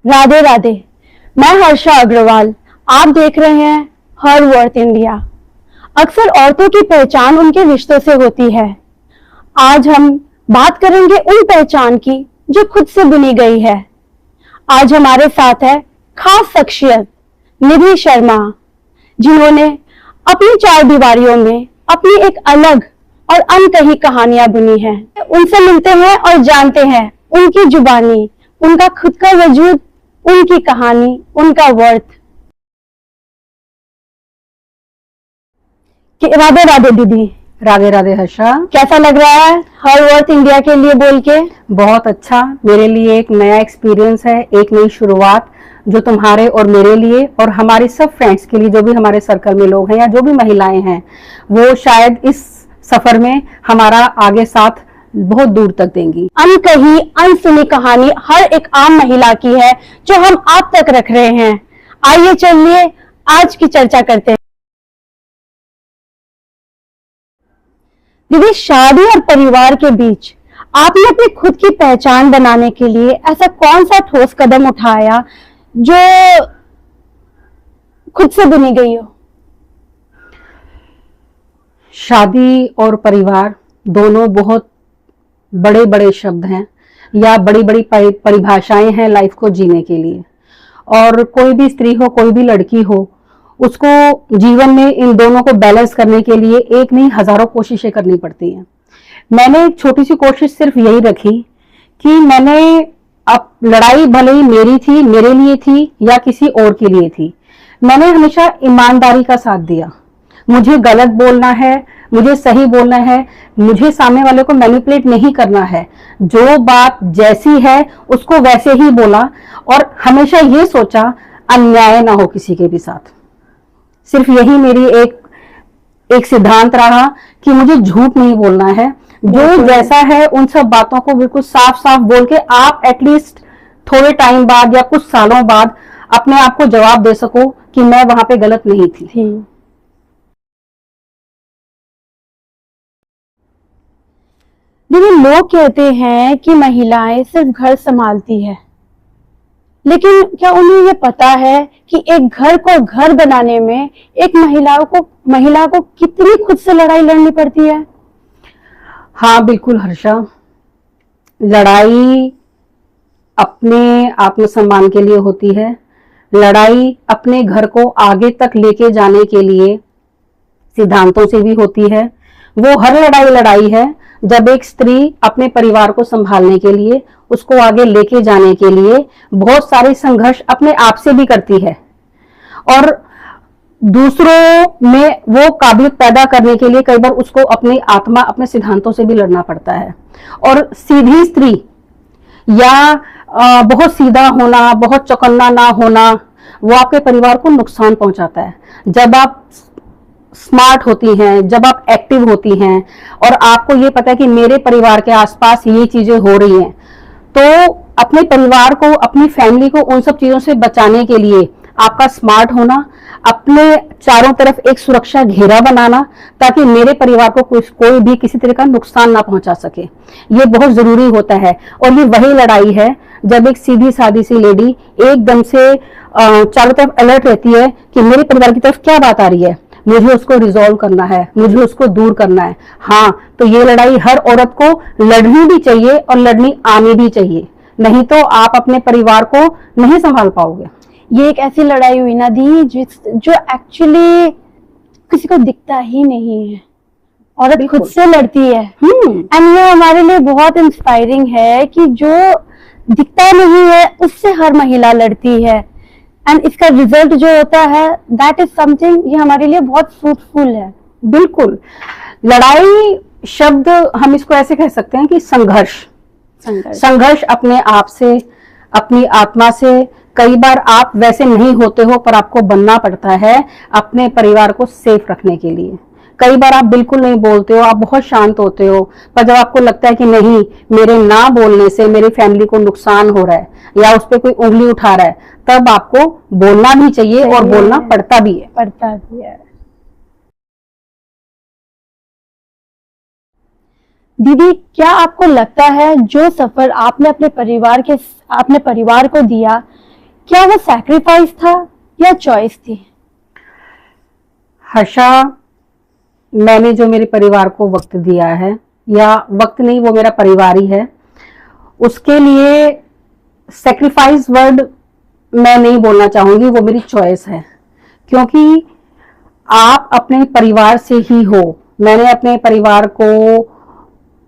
राधे राधे। मैं हर्षा अग्रवाल। आप देख रहे हैं हर वर्थ इंडिया। अक्सर औरतों की पहचान उनके रिश्तों से होती है। आज हम बात करेंगे उन पहचान की जो खुद से बुनी गई है। आज हमारे साथ है खास शख्सियत निधि शर्मा, जिन्होंने अपनी चार दीवारियों में अपनी एक अलग और अनकही कहानियां बुनी हैं। उनसे मिलते हैं और जानते हैं उनकी जुबानी, उनका खुद का वजूद, उनकी कहानी, उनका वर्थ। राधे राधे दीदी। राधे राधे हर्षा। कैसा लग रहा है हर वर्थ इंडिया के लिए बोल के? बहुत अच्छा। मेरे लिए एक नया एक्सपीरियंस है, एक नई शुरुआत, जो तुम्हारे और मेरे लिए और हमारे सब फ्रेंड्स के लिए, जो भी हमारे सर्कल में लोग हैं या जो भी महिलाएं हैं, वो शायद इस सफर में हमारा आगे साथ बहुत दूर तक देंगी। अनकही अनसुनी कहानी हर एक आम महिला की है जो हम आप तक रख रहे हैं। आइए चलिए आज की चर्चा करते हैं। दीदी, शादी और परिवार के बीच आपने अपनी खुद की पहचान बनाने के लिए ऐसा कौन सा ठोस कदम उठाया जो खुद से बुनी गई हो? शादी और परिवार दोनों बहुत बड़े बड़े शब्द हैं या बड़ी बड़ी परिभाषाएं हैं लाइफ को जीने के लिए। और कोई भी स्त्री हो, कोई भी लड़की हो, उसको जीवन में इन दोनों को बैलेंस करने के लिए एक नहीं हजारों कोशिशें करनी पड़ती हैं। मैंने एक छोटी सी कोशिश सिर्फ यही रखी कि मैंने, अब लड़ाई भले ही मेरी थी, मेरे लिए थी या किसी और के लिए थी, मैंने हमेशा ईमानदारी का साथ दिया। मुझे गलत बोलना है, मुझे सही बोलना है, मुझे सामने वाले को मैनिपुलेट नहीं करना है। जो बात जैसी है उसको वैसे ही बोला और हमेशा ये सोचा अन्याय ना हो किसी के भी साथ। सिर्फ यही मेरी एक सिद्धांत रहा कि मुझे झूठ नहीं बोलना है। जो जैसा है उन सब बातों को बिल्कुल साफ साफ बोल के आप एटलीस्ट थोड़े टाइम बाद या कुछ सालों बाद अपने आप को जवाब दे सको कि मैं वहां पे गलत नहीं थी। दीदी, लोग कहते हैं कि महिलाएं सिर्फ घर संभालती है, लेकिन क्या उन्हें ये पता है कि एक घर को घर बनाने में एक महिला को कितनी खुद से लड़ाई लड़नी पड़ती है? हाँ बिल्कुल हर्षा, लड़ाई अपने आत्मसम्मान के लिए होती है। लड़ाई अपने घर को आगे तक लेके जाने के लिए सिद्धांतों से भी होती है। वो हर लड़ाई है जब एक स्त्री अपने परिवार को संभालने के लिए, उसको आगे लेके जाने के लिए बहुत सारे संघर्ष अपने आप से भी करती है और दूसरों में वो काबिलियत पैदा करने के लिए कई बार उसको अपनी आत्मा, अपने सिद्धांतों से भी लड़ना पड़ता है। और सीधी स्त्री या बहुत सीधा होना, बहुत चौकन्ना ना होना, वो आपके परिवार को नुकसान पहुंचाता है। जब आप स्मार्ट होती हैं, जब आप एक्टिव होती हैं और आपको ये पता है कि मेरे परिवार के आसपास ये चीजें हो रही हैं, तो अपने परिवार को, अपनी फैमिली को उन सब चीजों से बचाने के लिए आपका स्मार्ट होना, अपने चारों तरफ एक सुरक्षा घेरा बनाना ताकि मेरे परिवार को कोई भी किसी तरह का नुकसान ना पहुंचा सके, ये बहुत जरूरी होता है। और ये वही लड़ाई है जब एक सीधी सादी सी लेडी एकदम से चारों तरफ अलर्ट रहती है कि मेरे परिवार की तरफ क्या बात आ रही है, मुझे उसको रिजॉल्व करना है, मुझे उसको दूर करना है। हाँ, तो ये लड़ाई हर औरत को लड़नी भी चाहिए और लड़नी आनी भी चाहिए, नहीं तो आप अपने परिवार को नहीं संभाल पाओगे। ये एक ऐसी लड़ाई हुई ना दी जो एक्चुअली किसी को दिखता ही नहीं है, औरत खुद से लड़ती है। एंड ये हमारे लिए बहुत इंस्पायरिंग है कि जो दिखता नहीं है उससे हर महिला लड़ती है एंड इसका रिजल्ट जो होता है दैट इज समथिंग, ये हमारे लिए बहुत फ्रूटफुल है। बिल्कुल, लड़ाई शब्द हम इसको ऐसे कह सकते हैं कि संघर्ष अपने आप से, अपनी आत्मा से। कई बार आप वैसे नहीं होते हो पर आपको बनना पड़ता है अपने परिवार को सेफ रखने के लिए। कई बार आप बिल्कुल नहीं बोलते हो, आप बहुत शांत होते हो, पर जब आपको लगता है कि नहीं, मेरे ना बोलने से मेरी फैमिली को नुकसान हो रहा है या उस पर कोई उंगली उठा रहा है, तब आपको बोलना भी चाहिए और बोलना पड़ता भी है। दीदी, क्या आपको लगता है जो सफर आपने अपने परिवार को दिया, क्या वो सैक्रिफाइस था या चॉइस थी? हर्षा, मैंने जो मेरे परिवार को वक्त दिया है, या वक्त नहीं, वो मेरा परिवार ही है, उसके लिए सेक्रीफाइस वर्ड मैं नहीं बोलना चाहूंगी, वो मेरी चॉइस है। क्योंकि आप अपने परिवार से ही हो। मैंने अपने परिवार को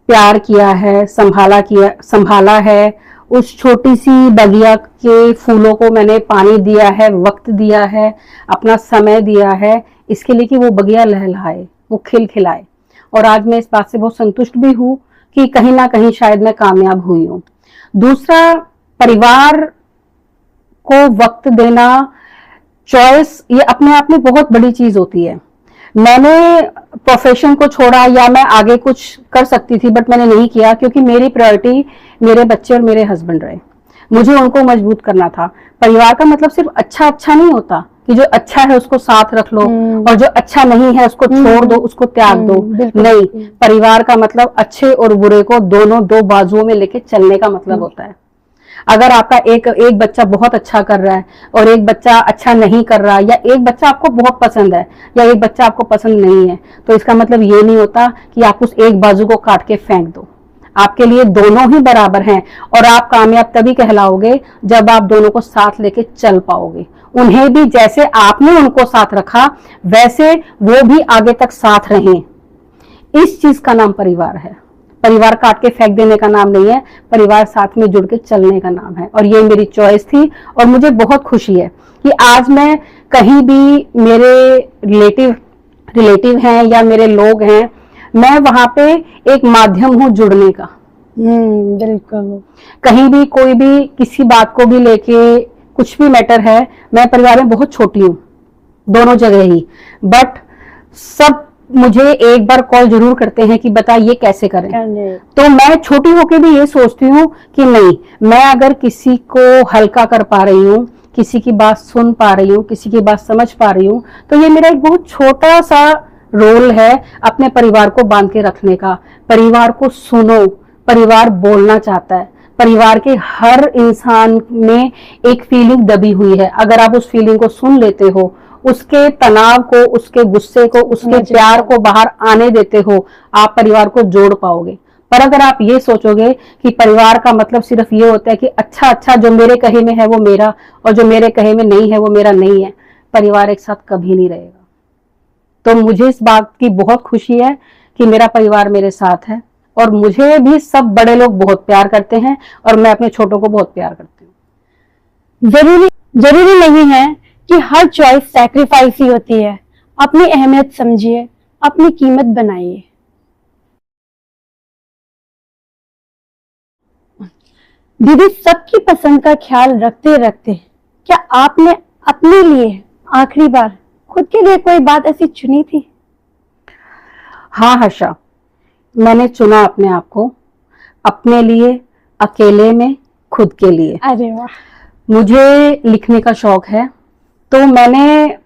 प्यार किया है, संभाला है। उस छोटी सी बगिया के फूलों को मैंने पानी दिया है, वक्त दिया है, अपना समय दिया है, इसके लिए कि वो बगिया लहलहाए, वो खिलखिलाए। और आज मैं इस बात से बहुत संतुष्ट भी हूं कि कहीं ना कहीं शायद मैं कामयाब हुई हूं। दूसरा, परिवार को वक्त देना, चॉइस, ये अपने आप में बहुत बड़ी चीज होती है। मैंने प्रोफेशन को छोड़ा या मैं आगे कुछ कर सकती थी, बट मैंने नहीं किया, क्योंकि मेरी प्रायोरिटी मेरे बच्चे और मेरे हस्बैंड रहे। मुझे उनको मजबूत करना था। परिवार का मतलब सिर्फ अच्छा नहीं होता कि जो अच्छा है उसको साथ रख लो और जो अच्छा नहीं है उसको छोड़ दो, उसको त्याग दो। नहीं, परिवार का मतलब अच्छे और बुरे को दोनों दो बाजुओं में लेके चलने का मतलब होता है। अगर आपका एक बच्चा बहुत अच्छा कर रहा है और एक बच्चा अच्छा नहीं कर रहा, या एक बच्चा आपको बहुत पसंद है या एक बच्चा आपको पसंद नहीं है, तो इसका मतलब ये नहीं होता कि आप उस एक बाजू को काट के फेंक दो। आपके लिए दोनों ही बराबर हैं और आप कामयाब तभी कहलाओगे जब आप दोनों को साथ लेके चल पाओगे। उन्हें भी जैसे आपने उनको साथ रखा वैसे वो भी आगे तक साथ रहें। इस चीज का नाम परिवार है। परिवार काट के फेंक देने का नाम नहीं है, परिवार साथ में जुड़ के चलने का नाम है। और ये मेरी चॉइस थी और मुझे बहुत खुशी है कि आज मैं कहीं भी, मेरे रिलेटिव हैं या मेरे लोग हैं, मैं वहां पे एक माध्यम हूं जुड़ने का। बिल्कुल। कहीं भी कोई भी किसी बात को भी लेके कुछ भी मैटर है, मैं परिवार में बहुत छोटी हूँ, दोनों जगह ही, बट सब मुझे एक बार कॉल जरूर करते हैं कि बता ये कैसे करें। तो मैं छोटी होके भी ये सोचती हूँ कि नहीं, मैं अगर किसी को हल्का कर पा रही हूँ, किसी की बात सुन पा रही हूँ, किसी की बात समझ पा रही हूँ, तो ये मेरा एक बहुत छोटा सा रोल है अपने परिवार को बांध के रखने का। परिवार को सुनो, परिवार बोलना चाहता है। परिवार के हर इंसान में एक फीलिंग दबी हुई है। अगर आप उस फीलिंग को सुन लेते हो, उसके तनाव को, उसके गुस्से को, उसके प्यार को बाहर आने देते हो, आप परिवार को जोड़ पाओगे। पर अगर आप ये सोचोगे कि परिवार का मतलब सिर्फ ये होता है कि अच्छा जो मेरे कहे में है वो मेरा और जो मेरे कहे में नहीं है वो मेरा नहीं है, परिवार एक साथ कभी नहीं रहेगा। तो मुझे इस बात की बहुत खुशी है कि मेरा परिवार मेरे साथ है और मुझे भी सब बड़े लोग बहुत प्यार करते हैं और मैं अपने छोटों को बहुत प्यार करती हूँ। जरूरी नहीं है कि हर चॉइस सैक्रिफाइस ही होती है। अपनी अहमियत समझिए, अपनी कीमत बनाइए। दीदी, सबकी पसंद का ख्याल रखते रखते क्या आपने अपने लिए आखिरी बार खुद के लिए कोई बात ऐसी चुनी थी? हाँ हर्षा, मैंने चुना अपने आप को, अपने लिए, अकेले में, खुद के लिए। अरे वाह। मुझे लिखने का शौक है, तो मैंने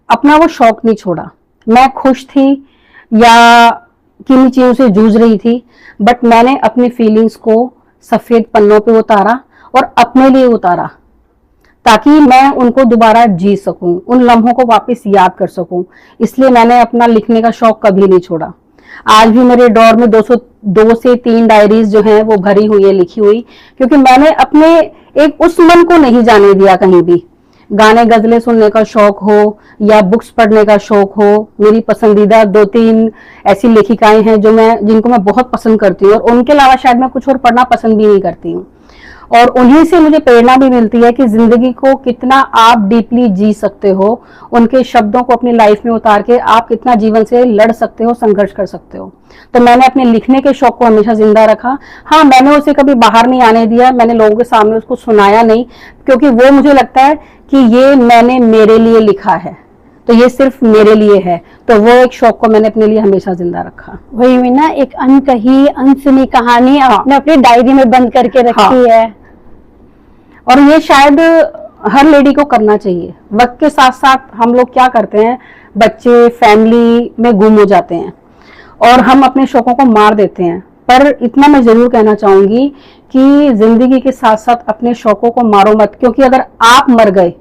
अपना वो शौक नहीं छोड़ा। मैं खुश थी या किन्हीं चीजों से जूझ रही थी, बट मैंने अपनी फीलिंग्स को सफेद पन्नों पे उतारा और अपने लिए उतारा, ताकि मैं उनको दोबारा जी सकूं, उन लम्हों को वापस याद कर सकूं। इसलिए मैंने अपना लिखने का शौक कभी नहीं छोड़ा। आज भी मेरे ड्रॉर में 202 से 3 डायरीज जो हैं वो भरी हुई है, लिखी हुई, क्योंकि मैंने अपने एक उस मन को नहीं जाने दिया कहीं भी। गाने गजलें सुनने का शौक हो या बुक्स पढ़ने का शौक हो, मेरी पसंदीदा 2-3 ऐसी लेखिकाएं हैं जिनको मैं बहुत पसंद करती हूँ और उनके अलावा शायद मैं कुछ और पढ़ना पसंद भी नहीं करती हूँ। और उन्हीं से मुझे प्रेरणा भी मिलती है कि जिंदगी को कितना आप डीपली जी सकते हो। उनके शब्दों को अपनी लाइफ में उतार के आप कितना जीवन से लड़ सकते हो, संघर्ष कर सकते हो। तो मैंने अपने लिखने के शौक को हमेशा जिंदा रखा। हाँ, मैंने उसे कभी बाहर नहीं आने दिया, मैंने लोगों के सामने उसको सुनाया नहीं, क्योंकि वो मुझे लगता है कि ये मैंने मेरे लिए लिखा है, तो ये सिर्फ मेरे लिए है। तो वो एक शौक को मैंने अपने लिए हमेशा जिंदा रखा। वही हुई ना, एक अनकही अनसुनी कहानी आपने अपनी डायरी में बंद करके रखी है। और ये शायद हर लेडी को करना चाहिए। वक्त के साथ साथ हम लोग क्या करते हैं, बच्चे फैमिली में गुम हो जाते हैं और हम अपने शौकों को मार देते हैं। पर इतना मैं जरूर कहना चाहूंगी कि जिंदगी के साथ साथ अपने शौकों को मारो मत, क्योंकि अगर आप मर गए,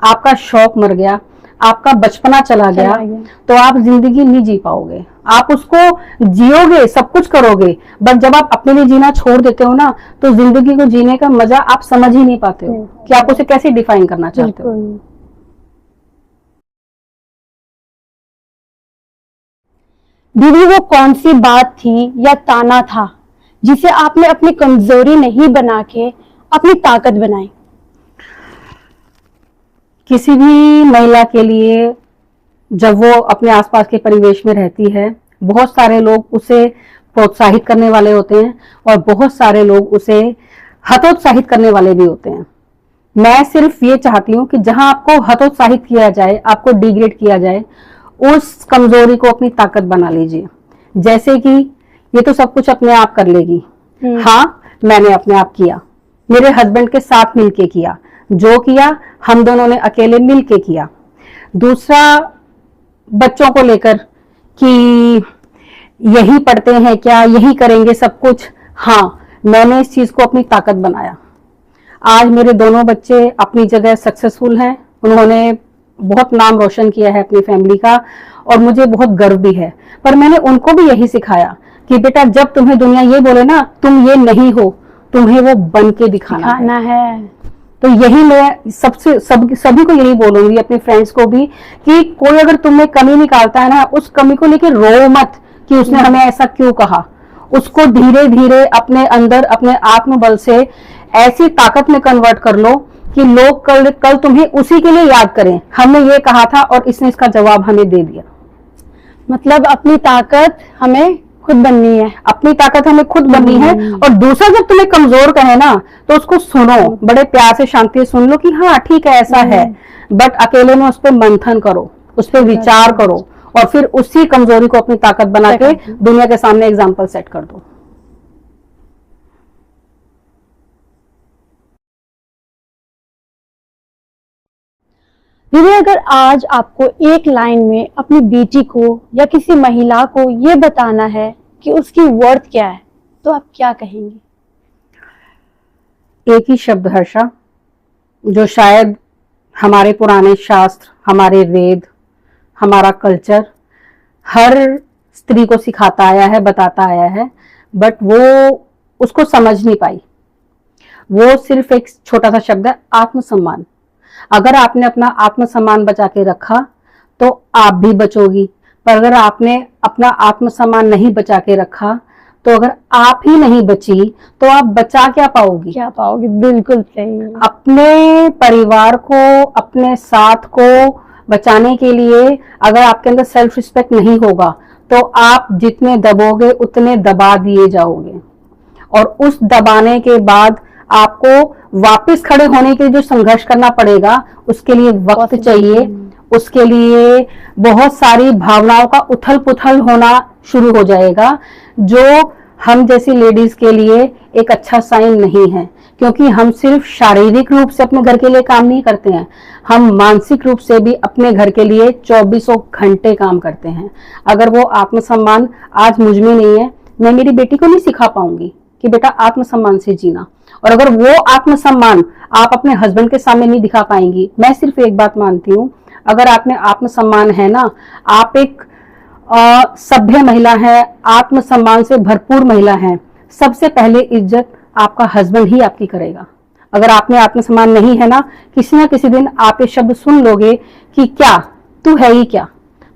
आपका शौक मर गया, आपका बचपना चला गया, तो आप जिंदगी नहीं जी पाओगे। आप उसको जियोगे, सब कुछ करोगे, बट जब आप अपने लिए जीना छोड़ देते हो ना, तो जिंदगी को जीने का मजा आप समझ ही नहीं पाते हो कि आप उसे कैसे डिफाइन करना चाहते हो। दीदी, वो कौन सी बात थी या ताना था जिसे आपने अपनी कमजोरी नहीं बना के अपनी ताकत बनाई? किसी भी महिला के लिए जब वो अपने आसपास के परिवेश में रहती है, बहुत सारे लोग उसे प्रोत्साहित करने वाले होते हैं और बहुत सारे लोग उसे हतोत्साहित करने वाले भी होते हैं। मैं सिर्फ ये चाहती हूँ कि जहां आपको हतोत्साहित किया जाए, आपको डिग्रेड किया जाए, उस कमजोरी को अपनी ताकत बना लीजिए। जैसे कि ये तो सब कुछ अपने आप कर लेगी, हाँ मैंने अपने आप किया, मेरे हस्बैंड के साथ मिलके किया, जो किया हम दोनों ने अकेले मिलके किया। दूसरा, बच्चों को लेकर कि यही पढ़ते हैं क्या, यही करेंगे सब कुछ, हाँ मैंने इस चीज को अपनी ताकत बनाया। आज मेरे दोनों बच्चे अपनी जगह सक्सेसफुल हैं, उन्होंने बहुत नाम रोशन किया है अपनी फैमिली का और मुझे बहुत गर्व भी है। पर मैंने उनको भी यही सिखाया कि बेटा जब तुम्हें दुनिया ये बोले ना तुम ये नहीं हो, तुम्हें वो बन के दिखाना है। तो यही मैं सभी को यही बोलूंगी, अपने फ्रेंड्स को भी, कि कोई अगर तुम्हें कमी निकालता है ना, उस कमी को लेकर रो मत कि उसने हमें ऐसा क्यों कहा। उसको धीरे धीरे अपने अंदर अपने आत्मबल से ऐसी ताकत में कन्वर्ट कर लो कि लोग कल तुम्हें उसी के लिए याद करें, हमने ये कहा था और इसने इसका जवाब हमें दे दिया। मतलब अपनी ताकत हमें खुद बननी है, अपनी ताकत हमें खुद बननी है। और दूसरा जब तुम्हें कमजोर कहे ना तो उसको सुनो, बड़े प्यार से शांति से सुन लो कि हाँ ठीक है ऐसा है, बट अकेले में उस पर मंथन करो, उस पर विचार करो और फिर उसी कमजोरी को अपनी ताकत बना के दुनिया के सामने एग्जाम्पल सेट कर दो। दीदी, अगर आज आपको एक लाइन में अपनी बेटी को या किसी महिला को ये बताना है कि उसकी वर्थ क्या है, तो आप क्या कहेंगी? एक ही शब्द हर्षा, जो शायद हमारे पुराने शास्त्र, हमारे वेद, हमारा कल्चर हर स्त्री को सिखाता आया है, बताता आया है, बट वो उसको समझ नहीं पाई। वो सिर्फ एक छोटा सा शब्द है, आत्मसम्मान। अगर आपने अपना आत्मसम्मान बचा के रखा तो आप भी बचोगी, पर अगर आपने अपना आत्मसम्मान नहीं बचा के रखा तो अगर आप ही नहीं बची तो आप बचा क्या पाओगी? क्या पाओगी? बिल्कुल सही। अपने परिवार को, अपने साथ को बचाने के लिए अगर आपके अंदर सेल्फ रिस्पेक्ट नहीं होगा तो आप जितने दबोगे उतने दबा दिए जाओगे, और उस दबाने के बाद आपको वापस खड़े होने के लिए जो संघर्ष करना पड़ेगा उसके लिए वक्त चाहिए, उसके लिए बहुत सारी भावनाओं का उथल पुथल होना शुरू हो जाएगा, जो हम जैसी लेडीज के लिए एक अच्छा साइन नहीं है। क्योंकि हम सिर्फ शारीरिक रूप से अपने घर के लिए काम नहीं करते हैं, हम मानसिक रूप से भी अपने घर के लिए 24 घंटे काम करते हैं। अगर वो आत्मसम्मान आज मुझ में नहीं है, मैं मेरी बेटी को नहीं सिखा पाऊंगी कि बेटा आत्मसम्मान से जीना। और अगर वो आत्मसम्मान आप अपने हस्बैंड के सामने नहीं दिखा पाएंगी, मैं सिर्फ एक बात मानती हूँ, अगर आप में आत्मसम्मान है ना, आप एक सभ्य महिला है, आत्मसम्मान से भरपूर महिला है, सबसे पहले इज्जत आपका हस्बैंड ही आपकी करेगा। अगर आप में आत्मसम्मान नहीं है ना किसी दिन आप ये शब्द सुन लोगे कि क्या तू है ही क्या,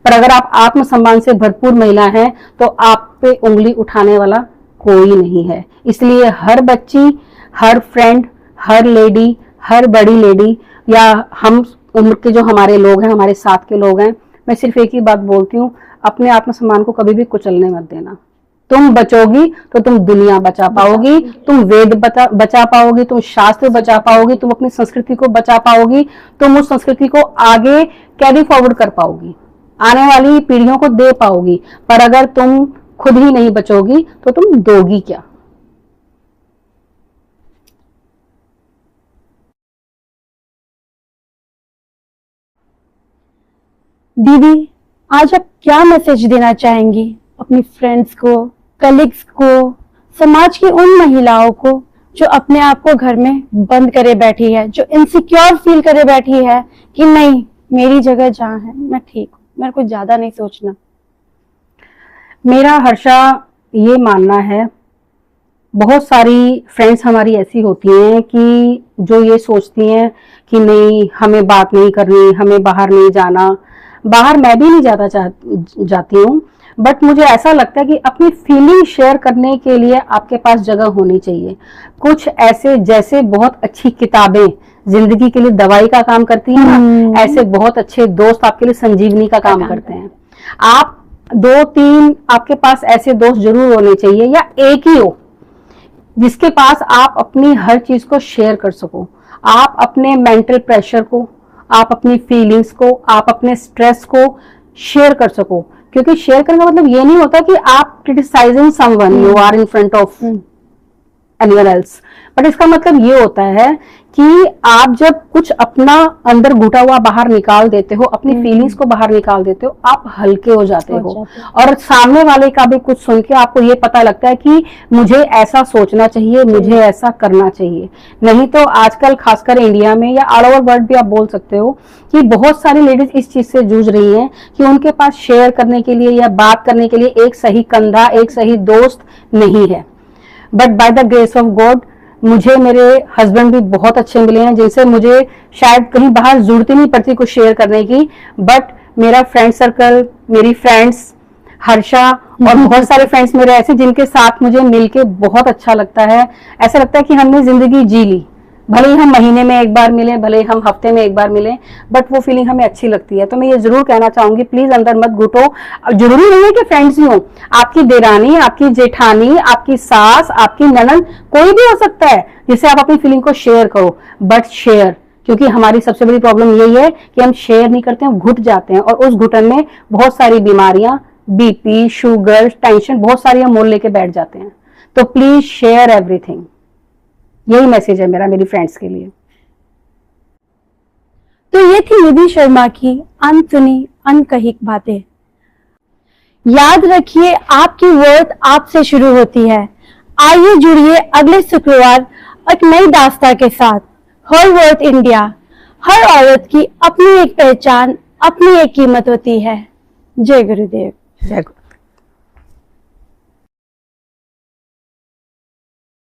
पर अगर आप आत्मसम्मान से भरपूर महिला हैं तो आप पे उंगली उठाने वाला कोई नहीं है। इसलिए हर बच्ची, हर फ्रेंड, हर लेडी, हर बड़ी लेडी या हम उम्र के जो हमारे लोग हैं, हमारे साथ के लोग हैं, मैं सिर्फ एक ही बात बोलती हूँ, अपने आत्मसम्मान को कभी भी कुचलने मत देना। तुम बचोगी तो तुम दुनिया बचा पाओगी, तुम वेद बचा पाओगी, तुम शास्त्र बचा पाओगी, तुम अपनी संस्कृति को बचा पाओगी, तुम उस संस्कृति को आगे कैरी फॉरवर्ड कर पाओगी, आने वाली पीढ़ियों को दे पाओगी। पर अगर तुम खुद ही नहीं बचोगी तो तुम दोगी क्या? दीदी, आज आप क्या मैसेज देना चाहेंगी अपनी फ्रेंड्स को, कलीग्स को, समाज की उन महिलाओं को जो अपने आप को घर में बंद करे बैठी है, जो इनसिक्योर फील करे बैठी है कि नहीं, मेरी जगह जहाँ है मैं ठीक हूँ, मेरे को ज्यादा नहीं सोचना। मेरा हर्षा ये मानना है, बहुत सारी फ्रेंड्स हमारी ऐसी होती हैं कि जो ये सोचती हैं कि नहीं, हमें बात नहीं करनी, हमें बाहर नहीं जाना। बाहर मैं भी नहीं जाती हूँ, बट मुझे ऐसा लगता है कि अपनी फीलिंग शेयर करने के लिए आपके पास जगह होनी चाहिए। कुछ ऐसे, जैसे बहुत अच्छी किताबें जिंदगी के लिए दवाई का काम करती हैं ना, ऐसे बहुत अच्छे दोस्त आपके लिए संजीवनी का काम करते हैं। आप 2-3 आपके पास ऐसे दोस्त जरूर होने चाहिए, या एक ही हो जिसके पास आप अपनी हर चीज को शेयर कर सको। आप अपने मेंटल प्रेशर को, आप अपनी फीलिंग्स को, आप अपने स्ट्रेस को शेयर कर सको। क्योंकि शेयर करने का मतलब ये नहीं होता कि आप criticising someone, you are in front of anyone else, but इसका मतलब ये होता है कि आप जब कुछ अपना अंदर घुटा हुआ बाहर निकाल देते हो, अपनी फीलिंग्स को बाहर निकाल देते हो, आप हल्के हो जाते हो। और सामने वाले का भी कुछ सुन के आपको ये पता लगता है कि मुझे ऐसा सोचना चाहिए, मुझे ऐसा करना चाहिए। नहीं तो आजकल खासकर इंडिया में या ऑल ओवर वर्ल्ड भी आप बोल सकते हो कि बहुत सारी लेडीज इस चीज से जूझ रही हैं कि उनके पास शेयर करने के लिए या बात करने के लिए एक सही कंधा, एक सही दोस्त नहीं है। But by the grace of God मुझे मेरे हस्बैंड भी बहुत अच्छे मिले हैं, जिनसे मुझे शायद कहीं बाहर जरूरत ही नहीं पड़ती कुछ शेयर करने की। बट मेरा फ्रेंड सर्कल, मेरी फ्रेंड्स हर्षा और बहुत सारे फ्रेंड्स मेरे ऐसे जिनके साथ मुझे मिलके बहुत अच्छा लगता है। ऐसा लगता है कि हमने जिंदगी जी ली। भले ही हम महीने में एक बार मिले, भले ही हम हफ्ते में एक बार मिले, बट वो फीलिंग हमें अच्छी लगती है। तो मैं ये जरूर कहना चाहूंगी, प्लीज अंदर मत घुटो। जरूरी नहीं है कि फ्रेंड्स ही हो, आपकी देरानी, आपकी जेठानी, आपकी सास, आपकी ननद, कोई भी हो सकता है जिससे आप अपनी फीलिंग को शेयर करो। बट शेयर, क्योंकि हमारी सबसे बड़ी प्रॉब्लम यही है कि हम शेयर नहीं करते हैं, घुट जाते हैं, और उस घुटन में बहुत सारी बीमारियां, बीपी, शुगर, टेंशन, बहुत सारी हम मोल लेके बैठ जाते हैं। तो प्लीज शेयर एवरीथिंग। यही मैसेज है मेरा मेरी फ्रेंड्स के लिए। तो ये थी निधि शर्मा की अनसुनी अनकही बातें। याद रखिए, आपकी वर्थ आपसे शुरू होती है। आइए जुड़िए अगले शुक्रवार एक नई दास्तां के साथ। हर वर्थ इंडिया। हर औरत की अपनी एक पहचान, अपनी एक कीमत होती है। जय गुरुदेव। जय गुरु।